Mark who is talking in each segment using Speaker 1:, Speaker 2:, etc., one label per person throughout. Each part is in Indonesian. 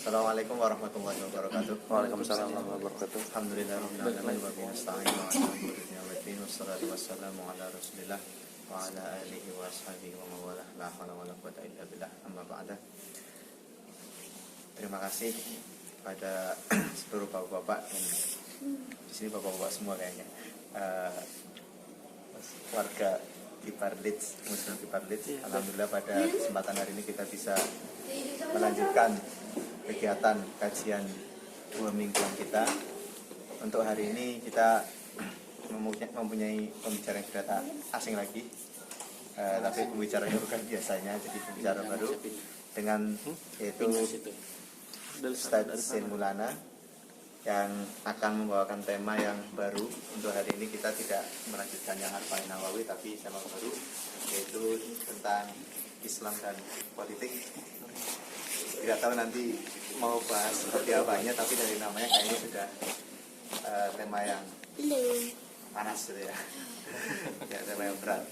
Speaker 1: Assalamualaikum warahmatullahi wabarakatuh.
Speaker 2: Waalaikumsalam warahmatullahi wabarakatuh.
Speaker 1: Alhamdulillahirabbil alamin wa bihi nasta'inu ala umuri dunya waddin wassalatu wassalamu ala Rasulillah wa ala alihi wa ashabihi wa mawalah la haula wala quwwata illa billah amma ba'da. Terima kasih pada seluruh bapak-bapak dan di sini bapak-bapak semua kayaknya. Warga Kiparlits, Muslim Kiparlits. Alhamdulillah pada kesempatan hari ini kita bisa melanjutkan kegiatan kajian 2 mingguan kita. Untuk hari ini kita mempunyai pembicara yang sudah tak asing lagi, tapi pembicaranya bukan biasanya, jadi pembicara baru dengan yaitu Ustadz Zain Maulana yang akan membawakan tema yang baru. Untuk hari ini kita tidak melanjutkan yang Arba'in Nawawi, tapi tema baru yaitu tentang Islam dan politik. Tidak tahu nanti mau bahas seperti apanya, tapi dari namanya kayaknya sudah tema yang panas gitu ya. Ya, tema yang berat.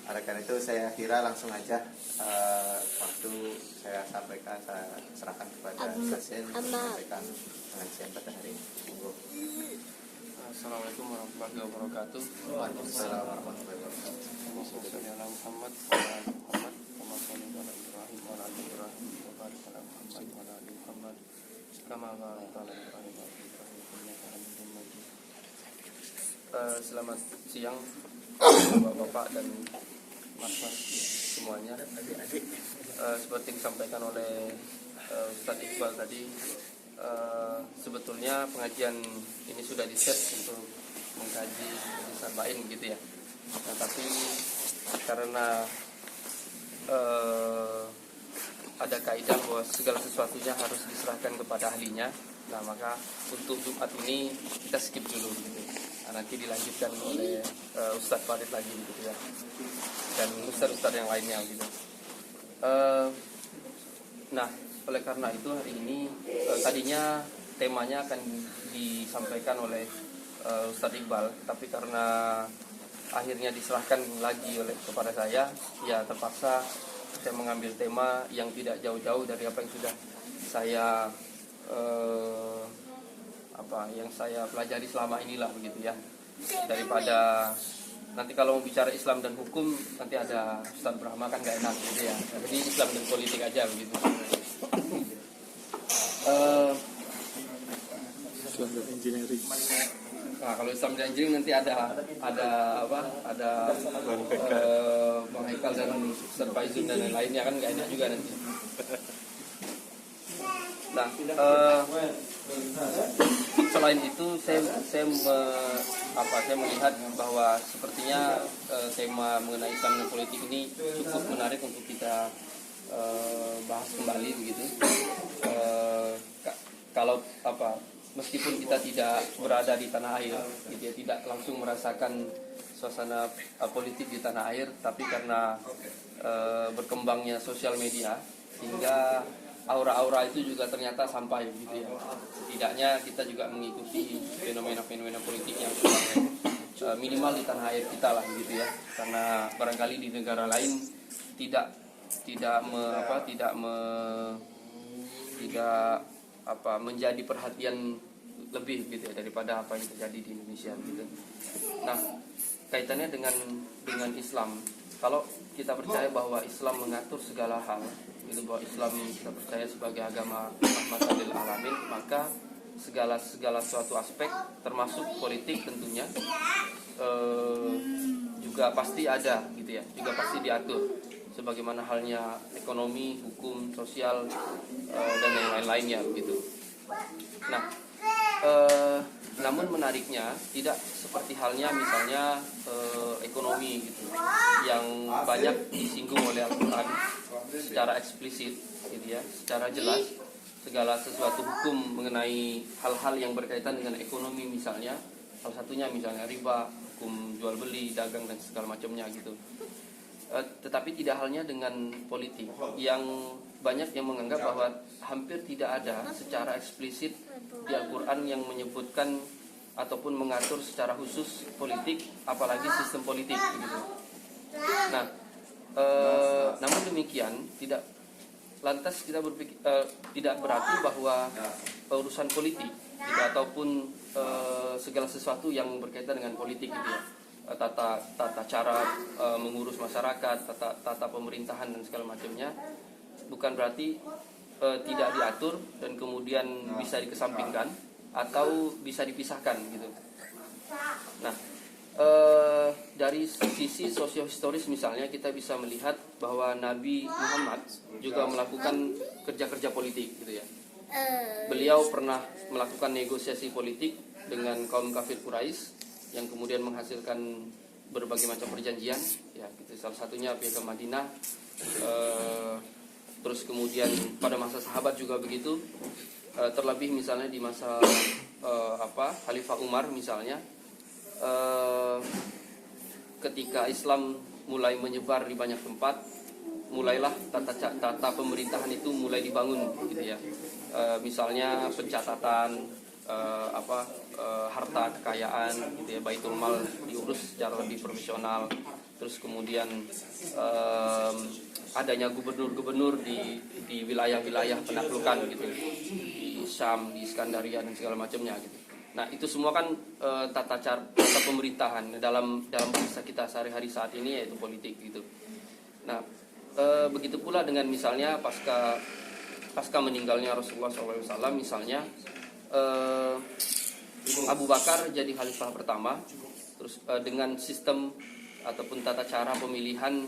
Speaker 1: Oleh karena itu saya kira langsung aja waktu saya sampaikan, saya serahkan kepada Zain menyampaikan pengajian pada hari ini.
Speaker 2: Assalamualaikum warahmatullahi wabarakatuh.
Speaker 1: Waalaikumsalam warahmatullahi wabarakatuh.
Speaker 2: Muhammad selamat siang bapak-bapak dan mas-mas semuanya. Seperti disampaikan oleh Ustadz Iqbal tadi, sebetulnya pengajian ini sudah di-set untuk mengkaji hadis arba'in gitu ya. Nah, tapi karena ada kaidah bahwa segala sesuatunya harus diserahkan kepada ahlinya, nah maka untuk Jumat ini kita skip dulu gitu. Nah, nanti dilanjutkan oleh Ustadz Farid lagi gitu ya, dan ustadz-ustadz yang lainnya gitu. Nah, oleh karena itu hari ini tadinya temanya akan disampaikan oleh Ustadz Iqbal, tapi karena akhirnya diserahkan lagi kepada saya, ya terpaksa saya mengambil tema yang tidak jauh-jauh dari apa yang sudah saya yang saya pelajari selama inilah begitu ya. Daripada nanti kalau mau bicara Islam dan hukum nanti ada Ustaz Brahma kan gak enak gitu ya. Jadi Islam dan politik aja begitu.
Speaker 1: Islam dan engineering.
Speaker 2: Nah, kalau Islam dan engineering nanti ada Bang Haikal dan Ustaz Faizun dan lain-lainnya kan gak enak juga nanti. Nah, selain itu saya melihat bahwa sepertinya tema mengenai Islam dan politik ini cukup menarik untuk kita bahas kembali begitu. Meskipun kita tidak berada di tanah air, gitu ya, tidak langsung merasakan suasana politik di tanah air, tapi karena berkembangnya sosial media sehingga aura-aura itu juga ternyata sampai gitu ya. Setidaknya kita juga mengikuti fenomena-fenomena politik yang minimal di tanah air kita lah gitu ya. Karena barangkali di negara lain tidak menjadi perhatian lebih gitu ya daripada apa yang terjadi di Indonesia gitu. Nah, kaitannya dengan Islam. Kalau kita percaya bahwa Islam mengatur segala hal, itu bahwa Islam kita percaya sebagai agama rahmatan lil alamin, maka segala suatu aspek termasuk politik tentunya juga pasti ada gitu ya, juga pasti diatur sebagaimana halnya ekonomi, hukum, sosial dan yang lain-lainnya begitu. Nah, namun menariknya tidak seperti halnya misalnya ekonomi gitu, yang banyak disinggung oleh Al-Quran secara eksplisit gitu ya, secara jelas segala sesuatu hukum mengenai hal-hal yang berkaitan dengan ekonomi, misalnya salah satunya misalnya riba, hukum jual beli, dagang dan segala macamnya gitu. Tetapi tidak halnya dengan politik, yang banyak yang menganggap bahwa hampir tidak ada secara eksplisit di Al-Quran yang menyebutkan ataupun mengatur secara khusus politik, apalagi sistem politik gitu. Nah, namun demikian tidak lantas kita berpikir tidak berarti bahwa urusan politik gitu, ataupun segala sesuatu yang berkaitan dengan politik gitu ya, tata cara mengurus masyarakat, tata pemerintahan dan segala macamnya, bukan berarti tidak diatur dan kemudian bisa dikesampingkan atau bisa dipisahkan gitu. Nah, dari sisi sosiohistoris misalnya kita bisa melihat bahwa Nabi Muhammad juga melakukan kerja-kerja politik gitu ya. Beliau pernah melakukan negosiasi politik dengan kaum kafir Quraisy yang kemudian menghasilkan berbagai macam perjanjian ya gitu. Salah satunya Piagam Madinah. Terus kemudian pada masa sahabat juga begitu. Terlebih misalnya di masa Khalifah Umar misalnya, ketika Islam mulai menyebar di banyak tempat, mulailah tata pemerintahan itu mulai dibangun gitu ya. Misalnya pencatatan harta kekayaan gitu ya, Baitul Mal diurus secara lebih profesional. Terus kemudian adanya gubernur-gubernur di wilayah-wilayah penaklukan gitu, di Syam, di Iskandaria dan segala macamnya gitu. Nah itu semua kan tata pemerintahan dalam kisah kita sehari-hari saat ini, yaitu politik gitu. Nah begitu pula dengan misalnya pasca meninggalnya Rasulullah SAW misalnya, Abu Bakar jadi khalifah pertama, terus dengan sistem ataupun tata cara pemilihan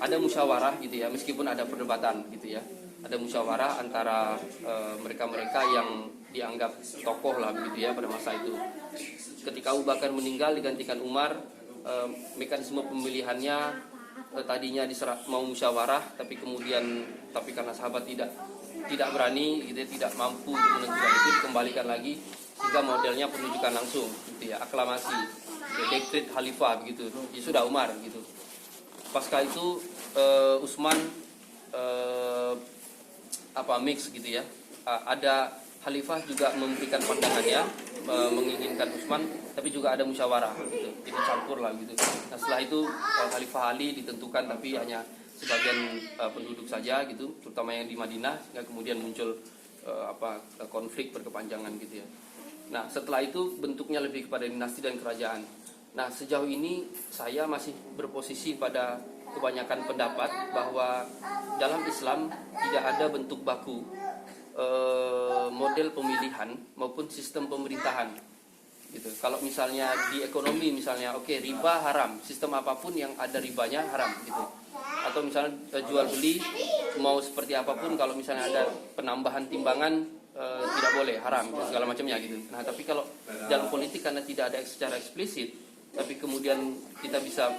Speaker 2: ada musyawarah gitu ya, meskipun ada perdebatan gitu ya, ada musyawarah antara mereka-mereka yang dianggap tokoh lah begitu ya pada masa itu. Ketika Abu Bakar meninggal digantikan Umar, mekanisme pemilihannya tadinya mau musyawarah, tapi karena sahabat tidak berani gitu ya, tidak mampu untuk menentukan itu, dikembalikan lagi sehingga modelnya penunjukan langsung gitu ya, aklamasi, dekret khalifah begitu. Ya sudah Umar gitu. Pasca itu Utsman mix gitu ya. Ada khalifah juga memberikan pandangannya, menginginkan Utsman, tapi juga ada musyawarah gitu. Jadi campur lah gitu. Nah setelah itu Khalifah Ali ditentukan, tapi hanya sebagian penduduk saja gitu, terutama yang di Madinah, sehingga kemudian muncul konflik berkepanjangan gitu ya. Nah setelah itu bentuknya lebih kepada dinasti dan kerajaan. Nah sejauh ini saya masih berposisi pada kebanyakan pendapat bahwa dalam Islam tidak ada bentuk baku model pemilihan maupun sistem pemerintahan gitu. Kalau misalnya di ekonomi misalnya riba haram, sistem apapun yang ada ribanya haram gitu. Atau misalnya jual beli mau seperti apapun, kalau misalnya ada penambahan timbangan tidak boleh, haram gitu, segala macamnya gitu. Nah tapi kalau dalam politik karena tidak ada secara eksplisit, tapi kemudian kita bisa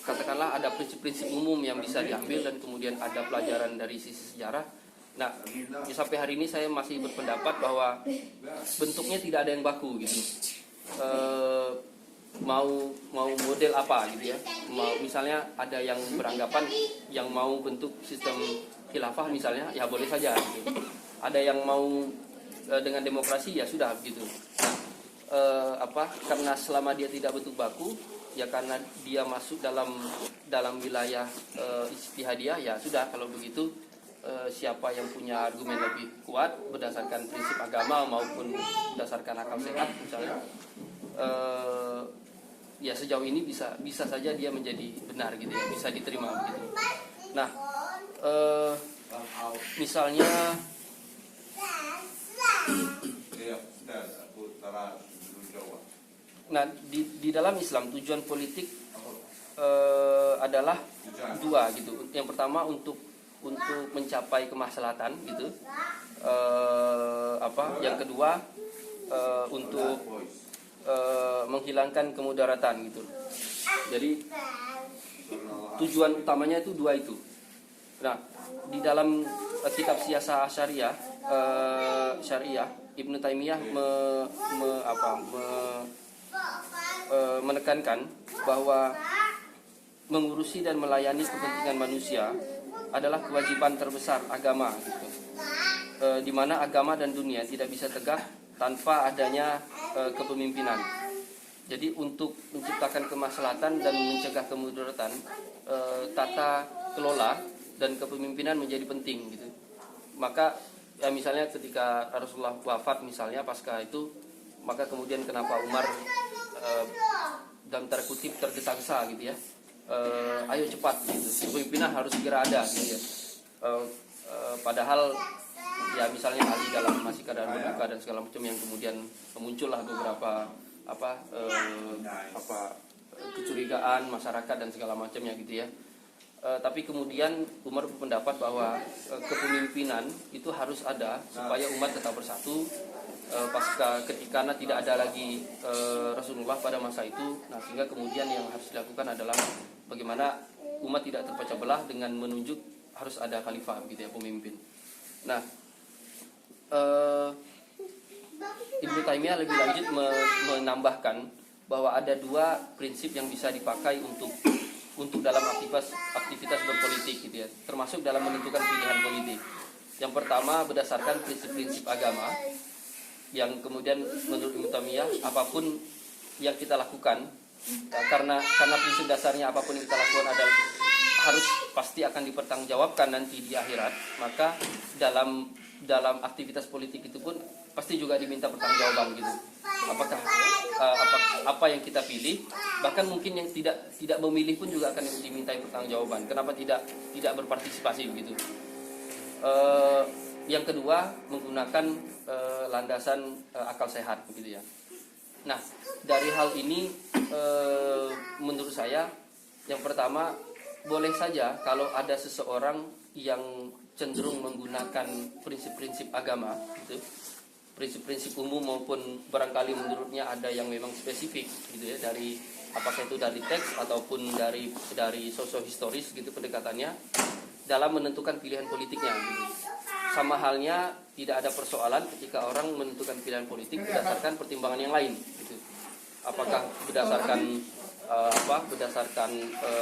Speaker 2: katakanlah ada prinsip-prinsip umum yang bisa diambil dan kemudian ada pelajaran dari sisi sejarah. Nah sampai hari ini saya masih berpendapat bahwa bentuknya tidak ada yang baku gitu. Mau model apa gitu ya, misalnya ada yang beranggapan yang mau bentuk sistem khilafah misalnya, ya boleh saja gitu. Ada yang mau dengan demokrasi, ya sudah gitu. Karena selama dia tidak bentuk baku, ya karena dia masuk dalam wilayah ijtihadiyah, ya sudah kalau begitu siapa yang punya argumen lebih kuat berdasarkan prinsip agama maupun berdasarkan akal sehat misalnya, ya sejauh ini bisa saja dia menjadi benar gitu ya, bisa diterima begitu. Nah misalnya di dalam Islam tujuan politik adalah dua gitu. Yang pertama untuk mencapai kemaslahatan gitu. Yang kedua untuk menghilangkan kemudaratan gitu. Jadi tujuan utamanya itu dua itu. Nah, di dalam kitab Siyasah Syariah Ibnu Taimiyah menekankan bahwa mengurusi dan melayani kepentingan manusia adalah kewajiban terbesar agama gitu. Di mana agama dan dunia tidak bisa tegak tanpa adanya kepemimpinan. Jadi untuk menciptakan kemaslahatan dan mencegah kemudaratan, tata kelola dan kepemimpinan menjadi penting gitu. Maka ya misalnya ketika Rasulullah wafat misalnya pasca itu, maka kemudian kenapa Umar dalam tanda kutip tergesa-gesa gitu ya, ayo cepat gitu, kepemimpinan harus segera ada gitu ya. Padahal ya misalnya Ali dalam masih keadaan berduka dan segala macam, yang kemudian muncullah beberapa kecurigaan masyarakat dan segala macamnya gitu ya. Tapi kemudian Umar berpendapat bahwa kepemimpinan itu harus ada supaya umat tetap bersatu pasca ketika tidak ada lagi Rasulullah pada masa itu. Nah, sehingga kemudian yang harus dilakukan adalah bagaimana umat tidak terpecah belah dengan menunjuk harus ada khalifah gitu ya, pemimpin. Nah, Ibnu Taimiyah lebih lanjut menambahkan bahwa ada dua prinsip yang bisa dipakai untuk dalam aktivitas berpolitik gitu ya, termasuk dalam menentukan pilihan politik. Yang pertama berdasarkan prinsip-prinsip agama, yang kemudian menurut Ibnu Taimiyah apapun yang kita lakukan, karena prinsip dasarnya apapun yang kita lakukan adalah harus pasti akan dipertanggungjawabkan nanti di akhirat. Maka dalam aktivitas politik itu pun pasti juga diminta pertanggungjawaban gitu. Apakah apa yang kita pilih, bahkan mungkin yang tidak memilih pun juga akan dimintai pertanggungjawaban. Kenapa tidak berpartisipasi begitu? Yang kedua menggunakan landasan akal sehat begitu ya. Nah, dari hal ini menurut saya yang pertama, boleh saja kalau ada seseorang yang cenderung menggunakan prinsip-prinsip agama gitu, prinsip-prinsip umum maupun barangkali menurutnya ada yang memang spesifik gitu ya, dari apakah itu dari teks ataupun dari sosiohistoris gitu pendekatannya dalam menentukan pilihan politiknya gitu. Sama halnya tidak ada persoalan ketika orang menentukan pilihan politik berdasarkan pertimbangan yang lain gitu. Apakah berdasarkan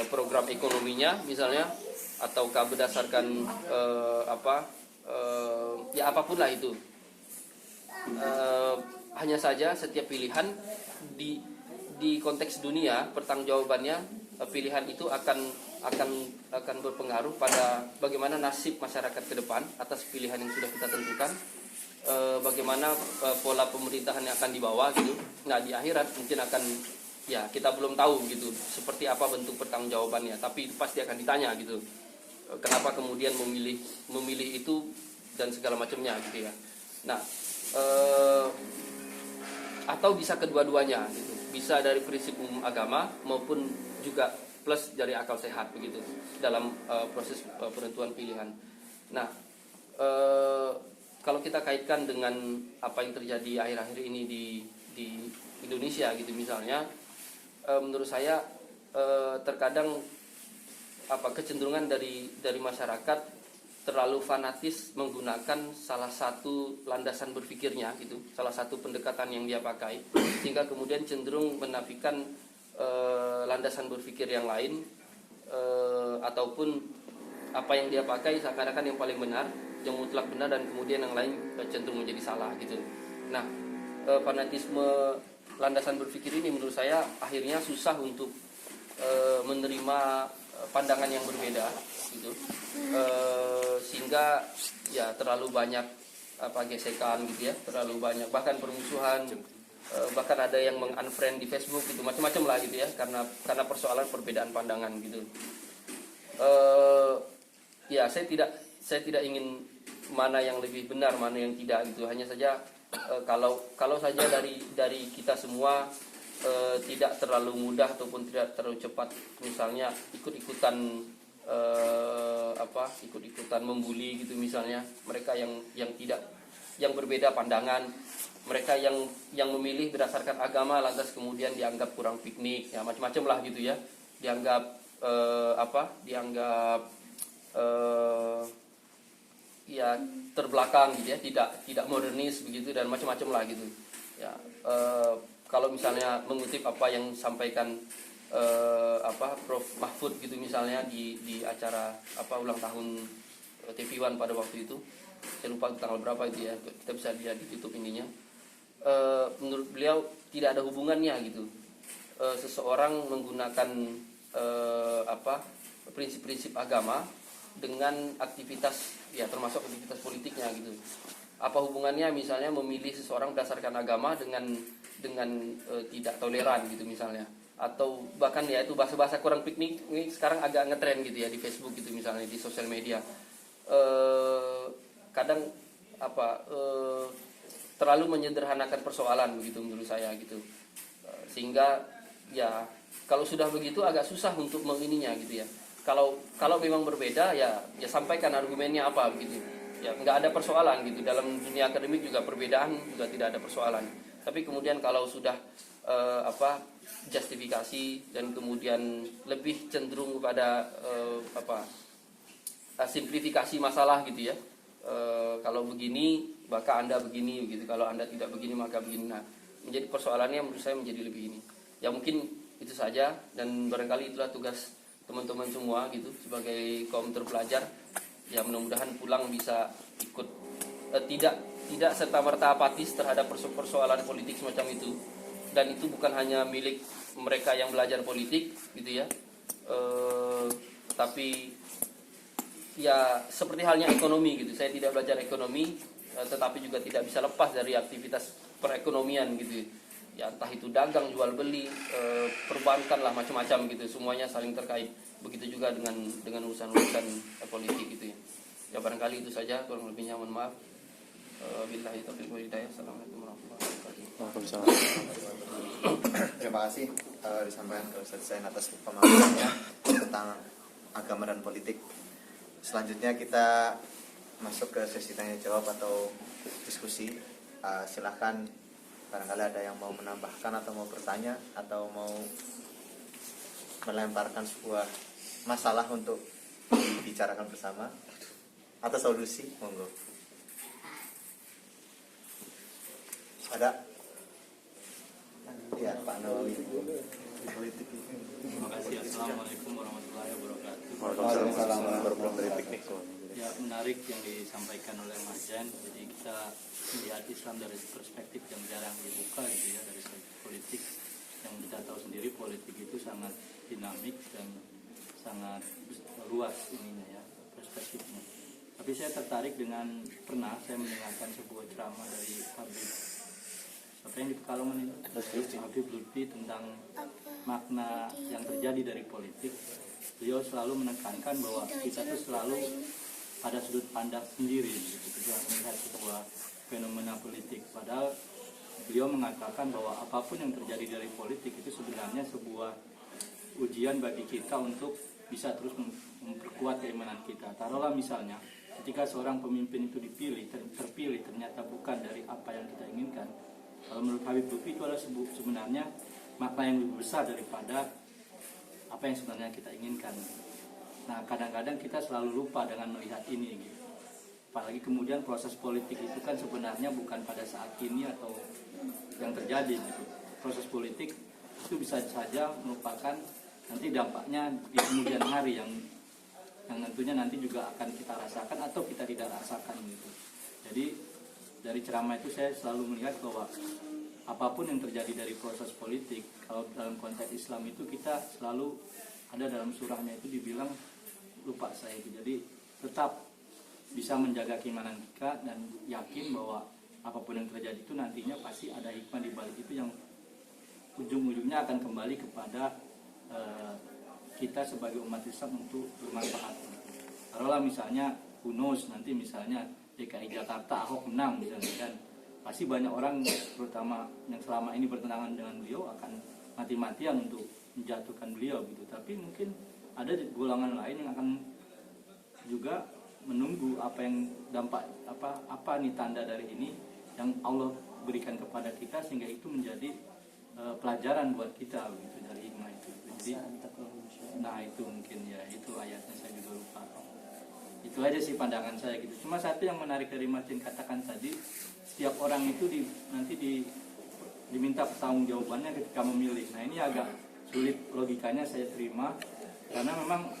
Speaker 2: program ekonominya misalnya, ataukah berdasarkan apapun lah itu. Hanya saja setiap pilihan di konteks dunia pertanggungjawabannya, pilihan itu akan berpengaruh pada bagaimana nasib masyarakat ke depan atas pilihan yang sudah kita tentukan, bagaimana pola pemerintahan yang akan dibawa gitu. Nah, di akhirat mungkin akan, ya kita belum tahu gitu seperti apa bentuk pertanggungjawabannya, tapi pasti akan ditanya gitu. Kenapa kemudian memilih itu dan segala macamnya gitu ya. Nah, atau bisa kedua-duanya gitu. Bisa dari prinsip umum agama maupun juga plus dari akal sehat begitu dalam proses penentuan pilihan. Nah, kalau kita kaitkan dengan apa yang terjadi akhir-akhir ini di Indonesia gitu misalnya, menurut saya terkadang kecenderungan dari masyarakat terlalu fanatis menggunakan salah satu landasan berpikirnya gitu, salah satu pendekatan yang dia pakai, sehingga kemudian cenderung menafikan landasan berpikir yang lain, ataupun apa yang dia pakai seakan-akan yang paling benar, yang mutlak benar, dan kemudian yang lain cenderung menjadi salah gitu. Nah, fanatisme landasan berpikir ini menurut saya akhirnya susah untuk menerima pandangan yang berbeda gitu, sehingga ya terlalu banyak gesekan gitu ya, terlalu banyak bahkan permusuhan, bahkan ada yang meng-unfriend di Facebook gitu, macam-macam lah gitu ya, karena persoalan perbedaan pandangan gitu. Ya saya tidak ingin mana yang lebih benar, mana yang tidak gitu. Hanya saja kalau saja dari kita semua tidak terlalu mudah ataupun tidak terlalu cepat misalnya ikut-ikutan membuli gitu misalnya, mereka yang berbeda pandangan, mereka yang memilih berdasarkan agama lantas kemudian dianggap kurang piknik ya, macam-macam lah gitu ya, dianggap ya terbelakang gitu ya, tidak modernis begitu dan macam-macam lah gitu ya. Kalau misalnya mengutip apa yang sampaikan Prof Mahfud gitu misalnya di acara ulang tahun TV One pada waktu itu, saya lupa tanggal berapa itu ya, kita bisa lihat di YouTube ininya. Menurut beliau tidak ada hubungannya gitu seseorang menggunakan prinsip-prinsip agama dengan aktivitas, ya termasuk aktivitas politiknya gitu. Apa hubungannya misalnya memilih seseorang berdasarkan agama dengan tidak toleran gitu misalnya, atau bahkan ya itu bahasa-bahasa kurang piknik ini sekarang agak ngetren gitu ya di Facebook gitu misalnya, di sosial media. Kadang terlalu menyederhanakan persoalan begitu menurut saya gitu. Sehingga ya kalau sudah begitu agak susah untuk mengininya gitu ya. Kalau memang berbeda ya sampaikan argumennya apa begitu. Ya nggak ada persoalan gitu. Dalam dunia akademik juga perbedaan juga tidak ada persoalan. Tapi kemudian kalau sudah justifikasi dan kemudian lebih cenderung kepada simplifikasi masalah gitu ya. Kalau begini maka Anda begini gitu. Kalau Anda tidak begini maka begini. Nah, menjadi persoalannya menurut saya menjadi lebih ini. Ya mungkin itu saja, dan barangkali itulah tugas teman-teman semua gitu sebagai kaum terpelajar. Ya mudah-mudahan pulang bisa ikut tidak serta-merta apatis terhadap persoalan politik semacam itu. Dan itu bukan hanya milik mereka yang belajar politik gitu ya. Tapi ya seperti halnya ekonomi gitu. Saya tidak belajar ekonomi, tetapi juga tidak bisa lepas dari aktivitas perekonomian gitu. Ya entah itu dagang, jual beli, perbankan lah, macam-macam gitu. Semuanya saling terkait. Begitu juga dengan urusan-urusan politik gitu ya. Ya barangkali itu saja, kurang lebihnya mohon maaf. Billahi taufiq wal hidayah. Assalamualaikum warahmatullahi wabarakatuh.
Speaker 1: Terima kasih disampaikan ke Ustaz Zain atas pemaparannya tentang agama dan politik. Selanjutnya kita masuk ke sesi tanya jawab atau diskusi. Silahkan, barangkali ada yang mau menambahkan atau mau bertanya atau mau melemparkan sebuah masalah untuk dibicarakan bersama atau solusi, monggo. Ada? Ya, Pak Nawawi. Politik.
Speaker 3: Terima kasih. Assalamualaikum warahmatullahi wabarakatuh.
Speaker 1: Waalaikumsalam warahmatullahi wabarakatuh.
Speaker 3: Ya, menarik yang disampaikan oleh Mas Zain. Jadi kita melihat Islam dari perspektif yang jarang dibuka gitu ya, dari perspektif politik. Yang kita tahu sendiri politik itu sangat dinamik dan sangat luas ininya ya, perspektifnya. Tapi saya tertarik dengan pernah saya mendengarkan sebuah ceramah dari Habib, apa yang di Pekalongan ini, Habib Lutfi, tentang makna yang terjadi dari politik. Beliau selalu menekankan bahwa kita tuh selalu ada sudut pandang sendiri gitu, ketika melihat sebuah fenomena politik. Padahal beliau mengatakan bahwa apapun yang terjadi dari politik itu sebenarnya sebuah ujian bagi kita untuk bisa terus memperkuat keimanan kita. Taruhlah misalnya ketika seorang pemimpin itu terpilih ternyata bukan dari apa yang kita inginkan. Kalau menurut Habib Lutfi itu adalah sebenarnya makna yang lebih besar daripada apa yang sebenarnya kita inginkan. Nah, kadang-kadang kita selalu lupa dengan melihat ini gitu. Apalagi kemudian proses politik itu kan sebenarnya bukan pada saat ini atau yang terjadi gitu. Proses politik itu bisa saja merupakan nanti dampaknya di kemudian hari yang tentunya nanti juga akan kita rasakan atau kita tidak rasakan gitu. Jadi dari ceramah itu saya selalu melihat bahwa apapun yang terjadi dari proses politik, kalau dalam konteks Islam itu kita selalu ada dalam surahnya itu dibilang, lupa saya itu, jadi tetap bisa menjaga keimanan kita dan yakin bahwa apapun yang terjadi itu nantinya pasti ada hikmah di balik itu yang ujung-ujungnya akan kembali kepada kita sebagai umat Islam untuk bermanfaat. Taruhlah misalnya Hunus nanti misalnya DKI Jakarta Ahok menang misalnya, kan pasti banyak orang terutama yang selama ini bertentangan dengan beliau akan mati-matian untuk menjatuhkan beliau gitu. Tapi mungkin ada golongan lain yang akan juga menunggu apa yang dampak apa nih tanda dari ini yang Allah berikan kepada kita sehingga itu menjadi pelajaran buat kita gitu dari hikmah itu. Jadi nah itu mungkin ya, itu ayatnya saya juga lupa. Itu aja sih pandangan saya gitu. Cuma satu yang menarik dari Mas Din katakan tadi, setiap orang itu nanti diminta pertanggungjawabannya ketika memilih. Nah ini agak sulit logikanya saya terima, karena memang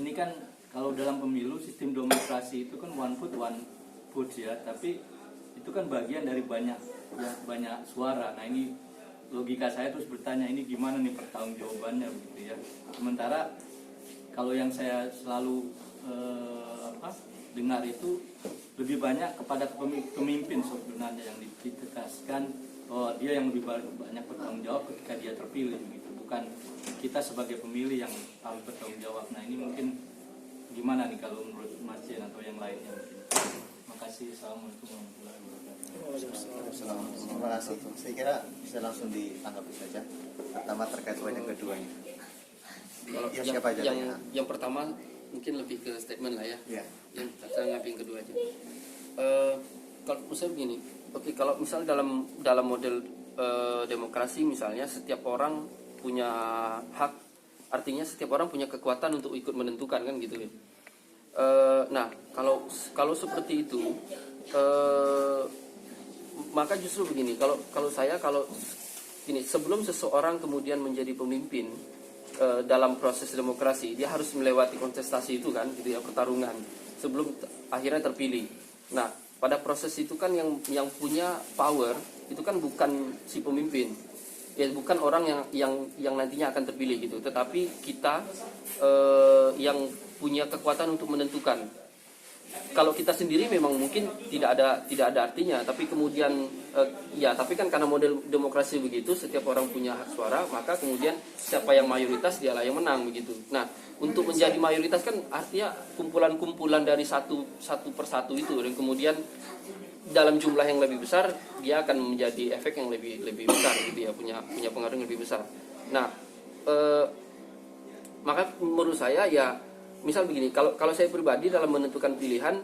Speaker 3: ini kan kalau dalam pemilu sistem demokrasi itu kan one vote ya, tapi itu kan bagian dari banyak suara. Nah ini logika saya terus bertanya, ini gimana nih pertanggungjawabannya begitu ya. Sementara kalau yang saya selalu dengar itu lebih banyak kepada pemimpin sebenarnya yang ditegaskan bahwa dia yang lebih banyak bertanggung jawab ketika dia terpilih gitu, bukan kita sebagai pemilih yang harus bertanggung jawab. Nah ini mungkin gimana nih kalau menurut Mas Jen atau yang lainnya mungkin. Terima kasih. Assalamualaikum warahmatullahi wabarakatuh.
Speaker 1: Terima kasih. Saya kira bisa langsung ditanggapi saja. Pertama terkait poin yang kedua ini.
Speaker 2: Kalau
Speaker 1: Ya, siapa aja
Speaker 2: yang pertama mungkin lebih ke statement lah ya.
Speaker 1: Ya.
Speaker 2: Yang saya ngambil yang kedua aja. Kalau misalnya begini, oke, kalau misal dalam model demokrasi misalnya setiap orang punya hak, artinya setiap orang punya kekuatan untuk ikut menentukan kan gitu ya. Nah kalau seperti itu, maka justru begini, kalau gini, sebelum seseorang kemudian menjadi pemimpin dalam proses demokrasi, dia harus melewati kontestasi itu kan gitu ya, pertarungan sebelum akhirnya terpilih. Nah pada proses itu kan yang punya power itu kan bukan si pemimpin ya, bukan orang yang nantinya akan terpilih gitu, tetapi kita yang punya kekuatan untuk menentukan. Kalau kita sendiri memang mungkin tidak ada artinya, tapi kemudian ya tapi kan karena model demokrasi begitu, setiap orang punya hak suara, maka kemudian siapa yang mayoritas dialah yang menang begitu. Nah untuk menjadi mayoritas kan artinya kumpulan-kumpulan dari satu persatu itu, dan kemudian dalam jumlah yang lebih besar dia akan menjadi efek yang lebih besar gitu ya, punya pengaruh yang lebih besar. Nah maka menurut saya ya, misal begini, kalau saya pribadi dalam menentukan pilihan,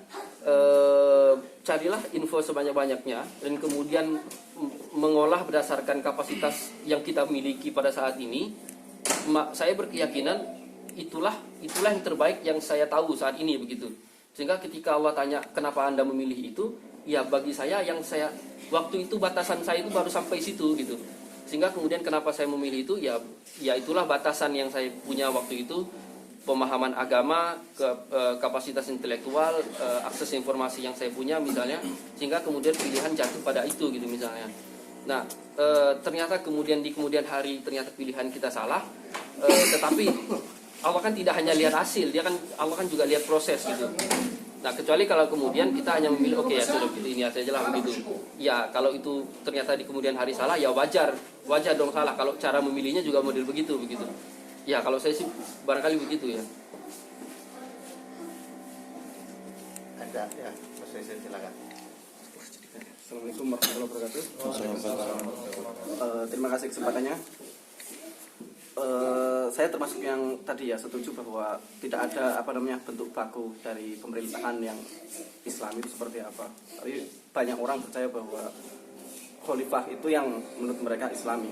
Speaker 2: carilah info sebanyak-banyaknya dan kemudian mengolah berdasarkan kapasitas yang kita miliki pada saat ini. Saya berkeyakinan itulah yang terbaik yang saya tahu saat ini begitu. Sehingga ketika Allah tanya kenapa Anda memilih itu, ya bagi saya yang saya waktu itu batasan saya itu baru sampai situ gitu. Sehingga kemudian kenapa saya memilih itu, ya itulah batasan yang saya punya waktu itu. Pemahaman agama, kapasitas intelektual, akses informasi yang saya punya misalnya, sehingga kemudian pilihan jatuh pada itu gitu misalnya. Nah ternyata kemudian di kemudian hari ternyata pilihan kita salah, tetapi Allah kan tidak hanya lihat hasil, Allah kan juga lihat proses gitu. Nah kecuali kalau kemudian kita hanya memilih oke ya sudah gitu, ini aja lah begitu. Ya kalau itu ternyata di kemudian hari salah, ya wajar dong salah. Kalau cara memilihnya juga model begitu. Ya kalau saya sih barangkali begitu ya.
Speaker 1: Ada ya, Mas Reza silakan.
Speaker 4: Assalamualaikum warahmatullahi wabarakatuh. Terima kasih kesempatannya. Saya termasuk yang tadi ya setuju bahwa tidak ada bentuk baku dari pemerintahan yang Islam itu seperti apa. Tapi banyak orang percaya bahwa khalifah itu yang menurut mereka Islami.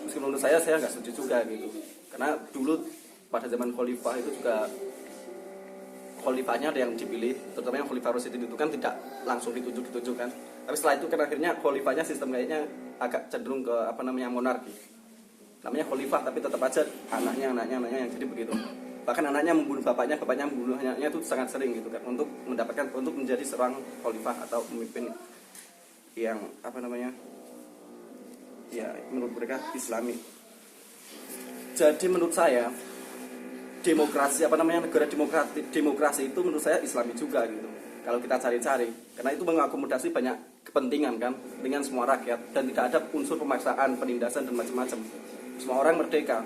Speaker 4: Meskipun menurut saya nggak setuju juga gitu. Karena dulu pada zaman khalifah itu juga khalifahnya ada yang dipilih, terutama yang khalifah Rasyidin itu kan tidak langsung ditunjuk kan. Tapi setelah itu kan akhirnya khalifahnya sistem kayaknya agak cenderung ke monarki. Namanya khalifah tapi tetap aja anaknya yang jadi begitu. Bahkan anaknya membunuh bapaknya membunuh anaknya itu sangat sering gitu kan, untuk menjadi seorang khalifah atau pemimpin yang ya menurut mereka Islami. Jadi menurut saya demokrasi negara demokrasi itu menurut saya Islami juga gitu. Kalau kita cari-cari, karena itu mengakomodasi banyak kepentingan kan, dengan semua rakyat, dan tidak ada unsur pemaksaan, penindasan dan macam-macam. Semua orang merdeka.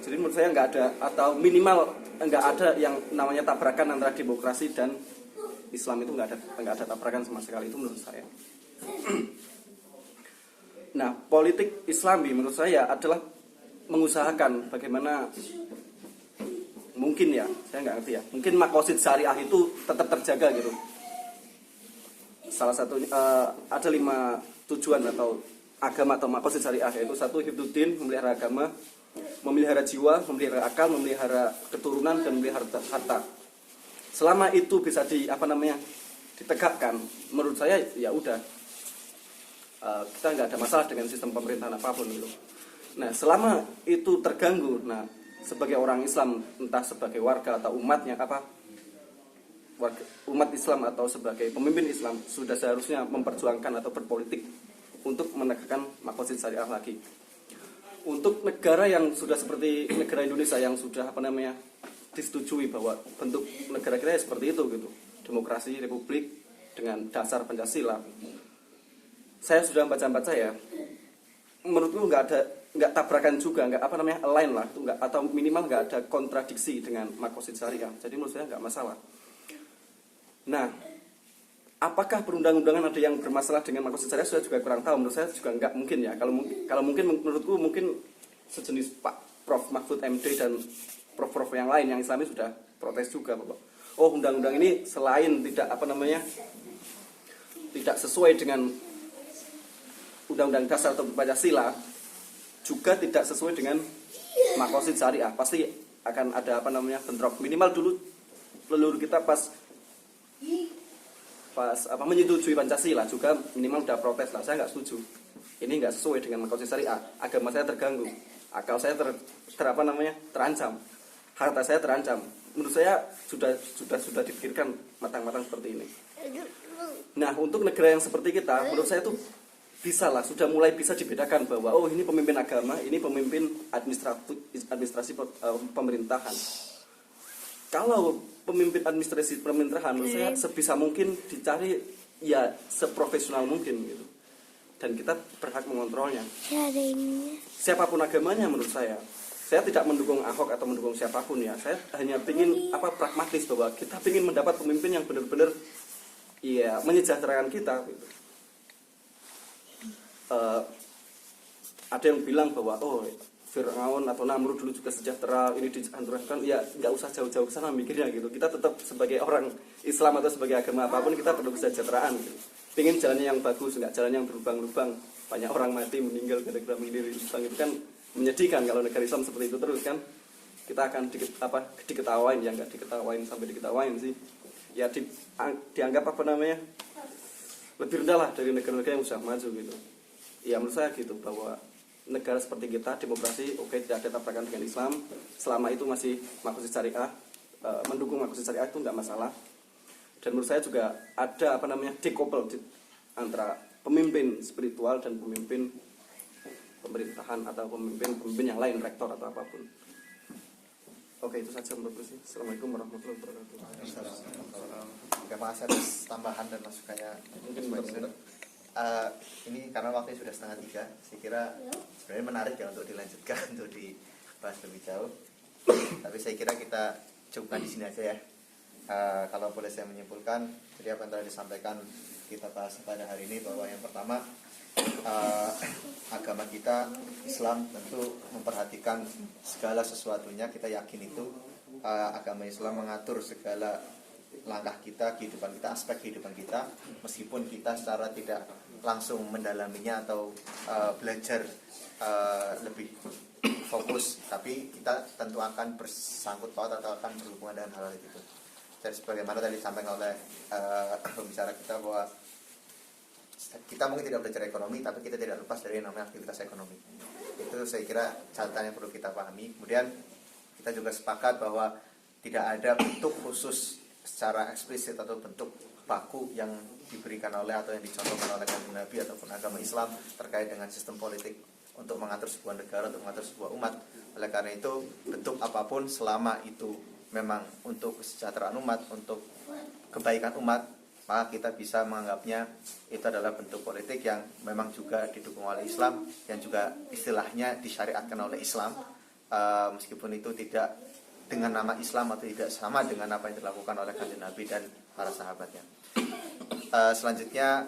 Speaker 4: Jadi menurut saya nggak ada, atau minimal nggak ada yang namanya tabrakan antara demokrasi dan Islam. Itu nggak ada tabrakan sama sekali, itu menurut saya. Nah, politik Islami menurut saya adalah mengusahakan bagaimana mungkin ya, saya nggak ngerti ya, mungkin makosid syariah itu tetap terjaga gitu. Salah satunya ada 5 tujuan atau agama atau makosid syariah, yaitu 1 hifdzuddin, memelihara agama, memelihara jiwa, memelihara akal, memelihara keturunan, dan memelihara harta. Selama itu bisa ditegakkan, menurut saya ya udah, kita nggak ada masalah dengan sistem pemerintahan apapun gitu. Nah selama itu terganggu, nah sebagai orang Islam, entah sebagai warga atau umatnya umat Islam atau sebagai pemimpin Islam, sudah seharusnya memperjuangkan atau berpolitik untuk menegakkan makosid syariah lagi. Untuk negara yang sudah seperti negara Indonesia yang sudah disetujui bahwa bentuk negara kita seperti itu gitu, demokrasi republik dengan dasar Pancasila. Saya sudah baca-baca ya, menurutku nggak tabrakan juga, nggak align lah, itu nggak, atau minimal nggak ada kontradiksi dengan makosid syariah. Jadi menurut saya nggak masalah. Nah, apakah perundang-undangan ada yang bermasalah dengan makosid syariah? Saya juga kurang tahu. Menurut saya juga nggak mungkin ya. Kalau mungkin menurutku mungkin sejenis Pak Prof Mahfud MD dan prof-prof yang lain yang Islami sudah protes juga bahwa undang-undang ini selain tidak tidak sesuai dengan Undang-Undang Dasar atau Pancasila, juga tidak sesuai dengan makosid syariah. Pasti akan ada bentrok. Minimal dulu leluhur kita pas menyetujui Pancasila juga minimal udah protes lah, saya nggak setuju, ini nggak sesuai dengan makosid syariah, agama saya terganggu, akal saya terancam, harta saya terancam. Menurut saya sudah dipikirkan matang-matang seperti ini. Nah, untuk negara yang seperti kita, menurut saya tuh sudah mulai bisa dibedakan bahwa ini pemimpin agama, ini pemimpin administrasi pemerintahan. Kalau pemimpin administrasi pemerintahan, menurut saya sebisa mungkin dicari ya seprofesional mungkin gitu. Dan kita berhak mengontrolnya. Siapapun agamanya menurut saya tidak mendukung Ahok atau mendukung siapapun ya. Saya hanya ingin pragmatis bahwa kita ingin mendapat pemimpin yang benar-benar ya menyejahterakan kita gitu. Ada yang bilang bahwa Fir'aun atau Namrud dulu juga sejahtera, ini dihancurkan, ya nggak usah jauh-jauh ke sana mikirnya gitu. Kita tetap sebagai orang Islam atau sebagai agama apapun kita perlu kesejahteraan gitu. Pengen jalannya yang bagus, nggak jalan yang berlubang-lubang. Banyak orang mati meninggal gara-gara mendiri lubang, itu kan menyedihkan kalau negara Islam seperti itu terus kan. Kita akan diketawain, ya nggak diketawain sampai diketawain sih. Ya dianggap lebih rendah lah dari negara-negara yang sudah maju gitu. Ya menurut saya gitu, bahwa negara seperti kita, demokrasi, tidak ada tabrakan dengan Islam, selama itu masih makosid syariah, mendukung makosid syariah itu nggak masalah. Dan menurut saya juga ada decouple antara pemimpin spiritual dan pemimpin pemerintahan atau pemimpin yang lain, rektor atau apapun. Oke, itu saja menurut saya. Assalamualaikum warahmatullahi wabarakatuh.
Speaker 1: Terima kasih atas tambahan dan masukannya. Mungkin ini karena waktunya sudah 2:30, saya kira sebenarnya menarik ya untuk dilanjutkan, untuk dibahas lebih jauh. Tapi saya kira kita cukupkan di sini aja ya. Kalau boleh saya menyimpulkan, jadi apa yang telah disampaikan kita bahas pada hari ini, bahwa yang pertama, agama kita Islam tentu memperhatikan segala sesuatunya. Kita yakin itu agama Islam mengatur segala langkah kita, kehidupan kita, aspek kehidupan kita, meskipun kita secara tidak langsung mendalaminya atau belajar lebih fokus, tapi kita tentu akan bersangkut paut atau akan berhubungan dengan hal-hal itu. Jadi sebagaimana tadi disampaikan oleh pembicara kita, bahwa kita mungkin tidak belajar ekonomi, tapi kita tidak lepas dari yang namanya aktivitas ekonomi. Itu saya kira catatan yang perlu kita pahami. Kemudian kita juga sepakat bahwa tidak ada bentuk khusus secara eksplisit atau bentuk baku yang diberikan oleh atau yang dicontohkan oleh kanjeng Nabi ataupun agama Islam terkait dengan sistem politik untuk mengatur sebuah negara, untuk mengatur sebuah umat. Oleh karena itu, bentuk apapun selama itu memang untuk kesejahteraan umat, untuk kebaikan umat, maka kita bisa menganggapnya itu adalah bentuk politik yang memang juga didukung oleh Islam, yang juga istilahnya disyariatkan oleh Islam, meskipun itu tidak dengan nama Islam atau tidak sama dengan apa yang dilakukan oleh kanjeng Nabi dan para sahabatnya. Selanjutnya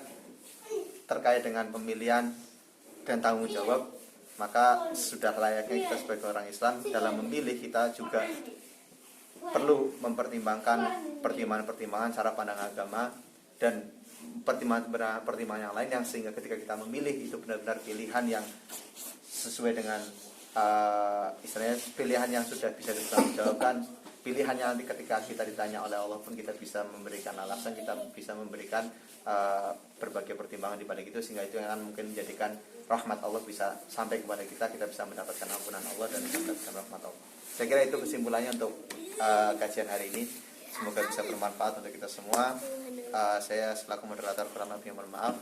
Speaker 1: terkait dengan pemilihan dan tanggung jawab, maka sudah layaknya kita sebagai orang Islam dalam memilih, kita juga perlu mempertimbangkan pertimbangan-pertimbangan cara pandang agama dan pertimbangan yang lain, yang sehingga ketika kita memilih itu benar-benar pilihan yang sesuai dengan istilahnya pilihan yang sudah bisa dipertanggungjawabkan, pilihan yang nanti ketika kita ditanya oleh Allah pun kita bisa memberikan alasan, kita bisa memberikan berbagai pertimbangan di balik itu, sehingga itu yang akan mungkin menjadikan rahmat Allah bisa sampai kepada kita bisa mendapatkan ampunan Allah dan mendapatkan rahmat Allah. Saya kira itu kesimpulannya untuk kajian hari ini. Semoga bisa bermanfaat untuk kita semua. Saya selaku moderator kurang lebih mohon maaf.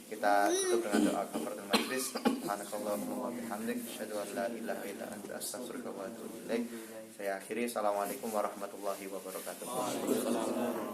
Speaker 1: Kita tutup dengan doa kafaratul majlis. Subhanakallahumma wa bihamdik, asyhadu an la ilaha illa anta, astaghfiruka wa atubu ilaik. Saya akhiri. Assalamualaikum warahmatullahi wabarakatuh.